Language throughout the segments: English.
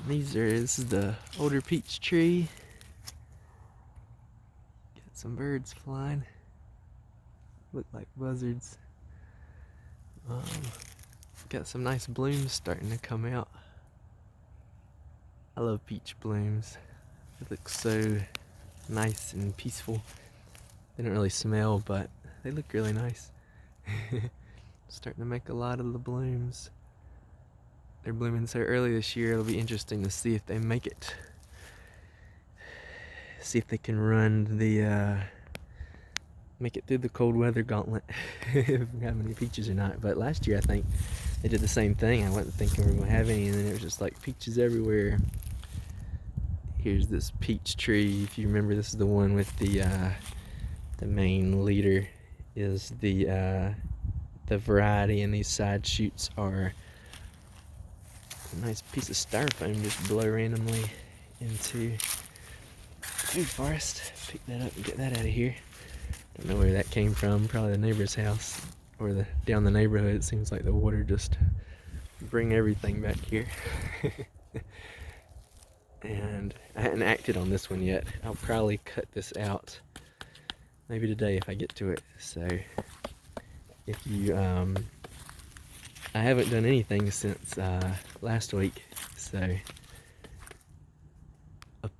This is the older peach tree. Got some birds flying. Look like buzzards. Got some nice blooms starting to come out. I love peach blooms. It looks so nice and peaceful. They don't really smell, but they look really nice. Starting to make a lot of the blooms. They're blooming so early this year, it'll be interesting to see if they make it. See if they can run the, make it through the cold weather gauntlet. If we have any peaches or not. But last year I think they did the same thing. I wasn't thinking we were gonna have any, and then it was just like peaches everywhere. Here's this peach tree. If you remember, this is the one with the main leader is the variety, and these side shoots are a nice piece of styrofoam just blow randomly into food forest. Pick that up and get that out of here. Don't know where that came from. Probably the neighbor's house or down the neighborhood. It seems like the water just bring everything back here. And I hadn't acted on this one yet. I'll probably cut this out maybe today if I get to it. So if you I haven't done anything since last week, so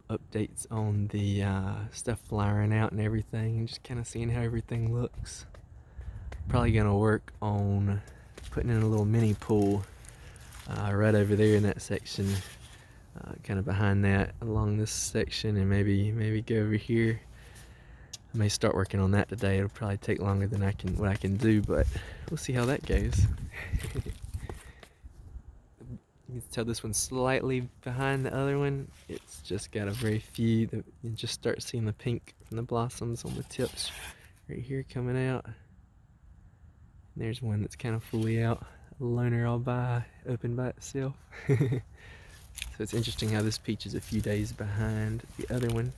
updates on the stuff flowering out and everything, and just kind of seeing how everything looks. Probably gonna work on putting in a little mini pool right over there in that section, kind of behind that along this section, and maybe go over here. I may start working on that today. It'll probably take longer than what I can do, but we'll see how that goes. You can tell this one's slightly behind the other one. It's just got a very few. You just start seeing the pink from the blossoms on the tips right here coming out. And there's one that's kind of fully out, a loner all open by itself. So it's interesting how this peach is a few days behind the other one.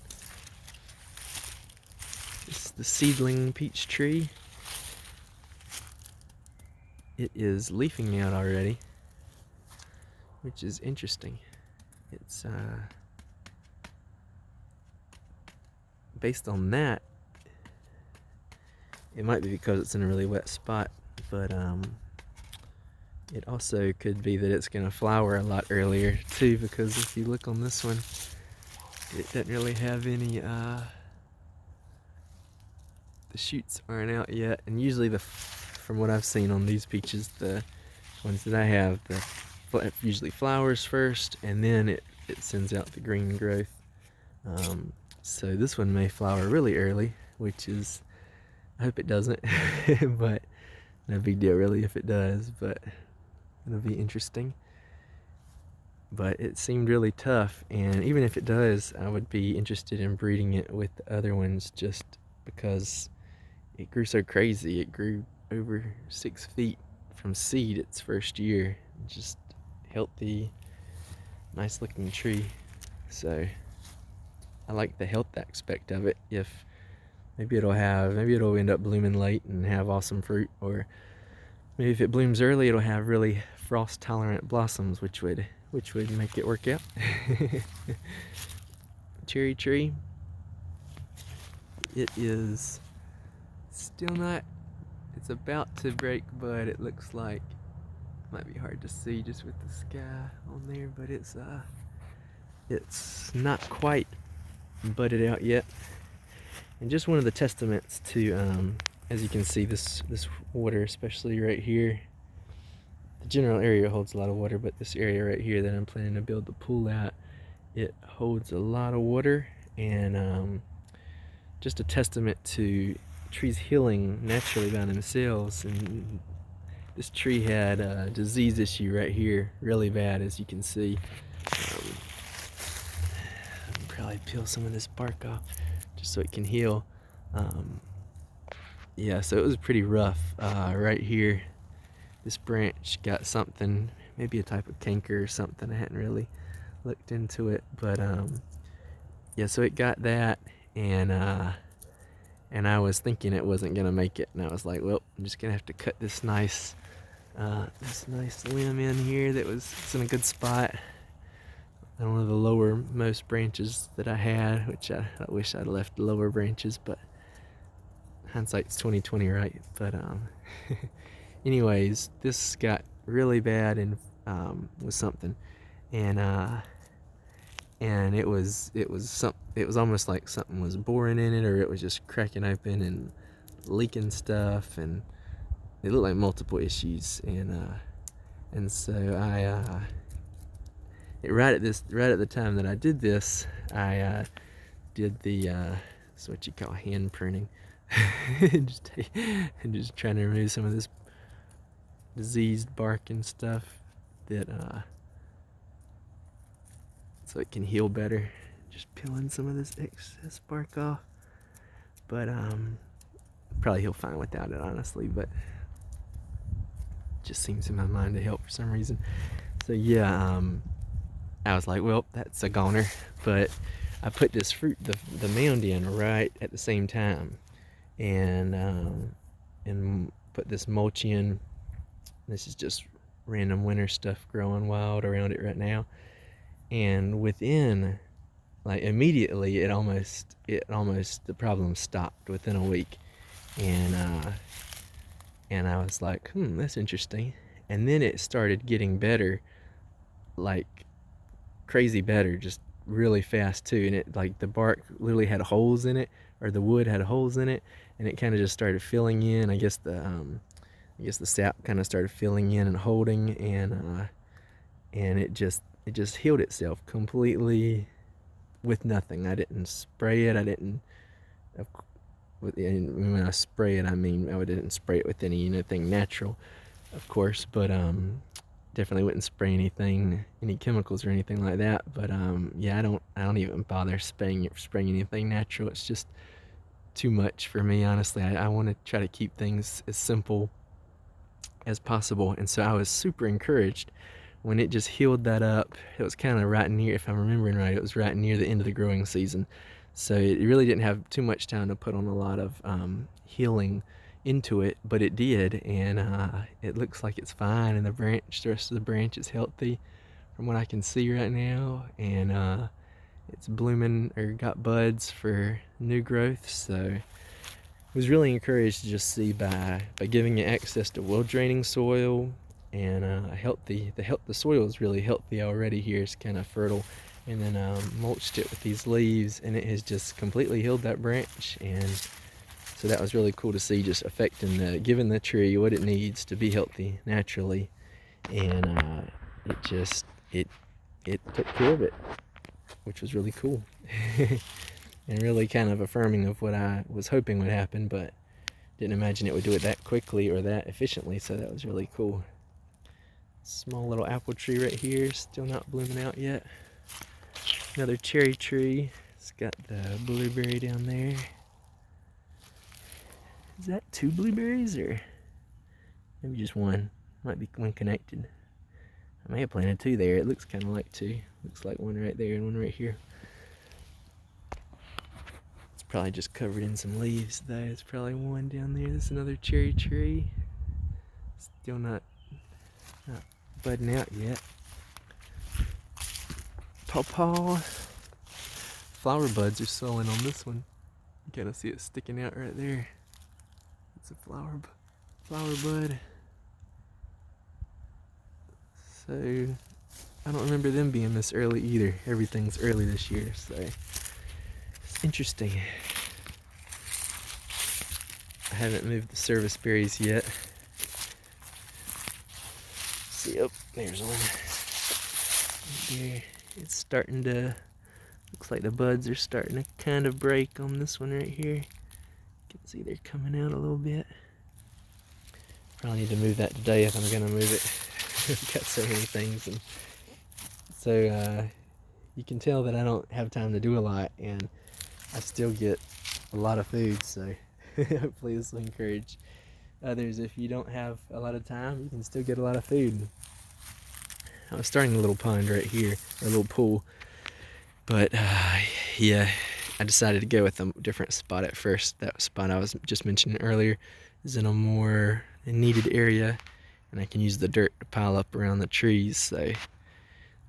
This is the seedling peach tree. It is leafing out already, which is interesting. It's based on that, it might be because it's in a really wet spot, but it also could be that it's gonna flower a lot earlier too, because if you look on this one, it doesn't really have any the shoots aren't out yet, and usually from what I've seen on these peaches, the ones that I have, it usually flowers first, and then it sends out the green growth. So this one may flower really early, which is, I hope it doesn't, but no big deal really if it does, but it'll be interesting. But it seemed really tough, and even if it does, I would be interested in breeding it with the other ones, just because it grew so crazy. It grew over 6 feet from seed its first year. Just healthy, nice looking tree. So I like the health aspect of it. If maybe it'll end up blooming late and have awesome fruit, or maybe if it blooms early, it'll have really frost tolerant blossoms, which would make it work out. Cherry tree. It is still not, it's about to break bud. It looks like, might be hard to see just with the sky on there, but it's not quite budded out yet. And just one of the testaments to, as you can see, this water, especially right here, the general area holds a lot of water, but this area right here that I'm planning to build the pool at, it holds a lot of water, and just a testament to trees healing naturally by themselves. And this tree had a disease issue right here, really bad, as you can see. I'll probably peel some of this bark off just so it can heal. Yeah, so it was pretty rough. Right here, this branch got something, maybe a type of canker or something. I hadn't really looked into it, but yeah, so it got that, and I was thinking it wasn't gonna make it, and I was like, well, I'm just gonna have to cut this nice limb in here it's in a good spot. on one of the lowermost branches that I had, which I wish I'd left the lower branches, but hindsight's 2020, right? But anyways, this got really bad and with something, and it was almost like something was boring in it, or it was just cracking open and leaking stuff, and it looked like multiple issues, and so right at the time that I did this, I did the it's what you call hand pruning. just trying to remove some of this diseased bark and stuff that so it can heal better. Just peeling some of this excess bark off, but probably heal fine without it, honestly, but it just seems in my mind to help for some reason. So yeah, I was like, well, that's a goner, but I put this the mound in right at the same time, and put this mulch in. This is just random winter stuff growing wild around it right now, and within, like, immediately, it almost the problem stopped within a week, and I was like, that's interesting, and then it started getting better, like crazy better, just really fast too, and it, like, the bark literally had holes in it, or the wood had holes in it, and it kind of just started filling in. I guess the sap kind of started filling in and holding, and it just healed itself completely with nothing. I didn't spray it. I didn't. When I spray it, I mean I didn't spray it with anything natural, of course, but definitely wouldn't spray any chemicals or anything like that. But yeah, I don't even bother spraying anything natural. It's just too much for me, honestly. I want to try to keep things as simple as possible, and so I was super encouraged when it just healed that up. It was kind of right near, if I'm remembering right, it was right near the end of the growing season, so it really didn't have too much time to put on a lot of healing into it, but it did, and it looks like it's fine, and the rest of the branch is healthy from what I can see right now, and it's blooming, or got buds for new growth. So I was really encouraged to just see by giving it access to well draining soil, and the soil is really healthy already here. It's kind of fertile, and then mulched it with these leaves, and it has just completely healed that branch. And so that was really cool to see, just giving the tree what it needs to be healthy naturally, and it took care of it, which was really cool. And really kind of affirming of what I was hoping would happen, but didn't imagine it would do it that quickly or that efficiently, so that was really cool. Small little apple tree right here, still not blooming out yet. Another cherry tree. It's got the blueberry down there. Is that 2 blueberries, or maybe just one? Might be one connected. I may have planted 2 there. It looks kind of like 2. Looks like one right there and one right here. It's probably just covered in some leaves though. It's probably one down there. There's another cherry tree. Still not budding out yet. Pawpaw. Flower buds are sullen on this one. You kind of see it sticking out right there. It's a flower bud. So I don't remember them being this early either. Everything's early this year, so it's interesting. I haven't moved the service berries yet. See, oh, there's one. Right there. It's starting to, looks like the buds are starting to kind of break on this one right here. You can see they're coming out a little bit. Probably need to move that today if I'm gonna move it. I've got so many things, and so you can tell that I don't have time to do a lot, and I still get a lot of food, so hopefully this will encourage others. If you don't have a lot of time, you can still get a lot of food. I was starting a little pond right here, or a little pool, but yeah, I decided to go with a different spot at first. That spot I was just mentioning earlier is in a more needed area, and I can use the dirt to pile up around the trees, so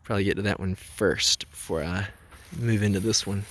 probably get to that one first before I move into this one.